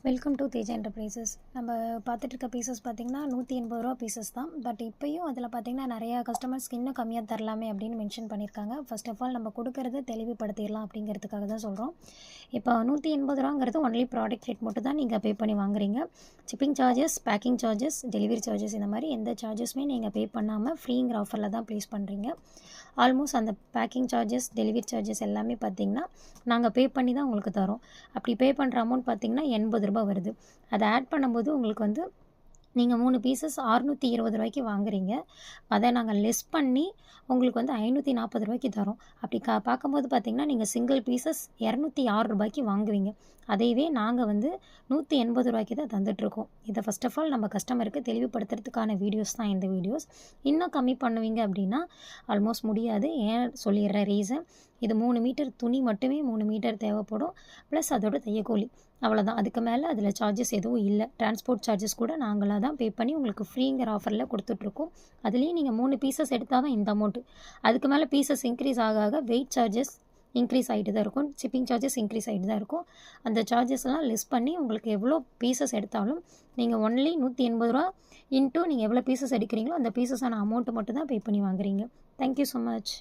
Welcome to Teja enterprises. நம்ம பார்த்துட்டு இருக்க பீசஸ் பார்த்திங்கன்னா 180 ரூபா பீசஸ் தான். பட் இப்போயும் அதில் பார்த்திங்கன்னா நிறையா கஸ்டமர்ஸ்க்கு இன்னும் கம்மியாக தரலாமே அப்படின்னு மென்ஷன் பண்ணியிருக்காங்க. ஃபர்ஸ்ட் ஆஃப் ஆல் நம்ம கொடுக்கறத தெளிவுபடுத்திடலாம் அப்படிங்கிறதுக்காக தான் சொல்கிறோம். இப்போ 180 ரூபாங்கிறது ஒன்லி ப்ராடக்ட் ரேட் மட்டும் தான் நீங்கள் பே பண்ணி வாங்குறீங்க. Shipping charges, packing charges, delivery charges இந்த மாதிரி எந்த சார்ஜஸுமே நீங்கள் பே பண்ணாமல் ஃப்ரீங்கிற ஆஃபரில் தான் ப்ளேஸ் பண்ணுறீங்க. ஆல்மோஸ்ட் அந்த பேக்கிங் சார்ஜஸ், டெலிவரி சார்ஜஸ் எல்லாமே பார்த்திங்கன்னா நாங்கள் பே பண்ணி தான் உங்களுக்கு தரோம். அப்படி பே பண்ணுற அமௌண்ட் பார்த்திங்கன்னா 80 ரூபா வருது. அதை ஆட் பண்ணும்போது உங்களுக்கு வந்து நீங்கள் 3 பீசஸ் 620 ரூபாய்க்கு வாங்குறீங்க. அதை நாங்கள் லெஸ் பண்ணி உங்களுக்கு வந்து 540 ரூபாய்க்கு தரோம். அப்படி பார்க்கும்போது பார்த்திங்கன்னா நீங்கள் சிங்கிள் பீசஸ் 206 ரூபாய்க்கு வாங்குவீங்க. அதையவே நாங்கள் வந்து 180 ரூபாய்க்கு தான் தந்துட்டுருக்கோம். இதை ஃபஸ்ட் ஆஃப் ஆல் நம்ம கஸ்டமருக்கு தெளிவுபடுத்துறதுக்கான வீடியோஸ் தான் இந்த வீடியோஸ். இன்னும் கம்மி பண்ணுவீங்க அப்படின்னா ஆல்மோஸ்ட் முடியாது. ஏன் சொல்லிடுற ரீசன், இது 3 மீட்டர் துணி மட்டுமே 3 மீட்டர் தேவைப்படும். ப்ளஸ் அதோட தையக்கூலி அவ்வளோதான். அதுக்கு மேலே அதில் சார்ஜஸ் எதுவும் இல்லை. டிரான்ஸ்போர்ட் சார்ஜஸ் கூட நாங்களாக தான் பே பண்ணி உங்களுக்கு ஃப்ரீங்கிற ஆஃபரில் கொடுத்துட்ருக்கோம். அதுலேயும் நீங்கள் 3 பீசஸ் எடுத்தால் தான் இந்த அமௌண்ட்டு. அதுக்கு மேலே பீசஸ் இன்க்ரீஸ் ஆக ஆக வெயிட் சார்ஜஸ் இன்க்ரீஸ் ஆகிட்டு தான் இருக்கும். ஷிப்பிங் சார்ஜஸ் இன்க்ரீஸ் ஆகிட்டு தான் இருக்கும். அந்த சார்ஜஸ்லாம் லெஸ் பண்ணி உங்களுக்கு எவ்வளோ பீசஸ் எடுத்தாலும் நீங்கள் ஒன்லி 180 ரூபா இன்ட்டு நீங்கள் எவ்வளோ பீசஸ் எடுக்கிறீங்களோ அந்த பீசஸான அமௌண்ட்டு மட்டும் தான் பே பண்ணி வாங்குறீங்க. Thank you so much.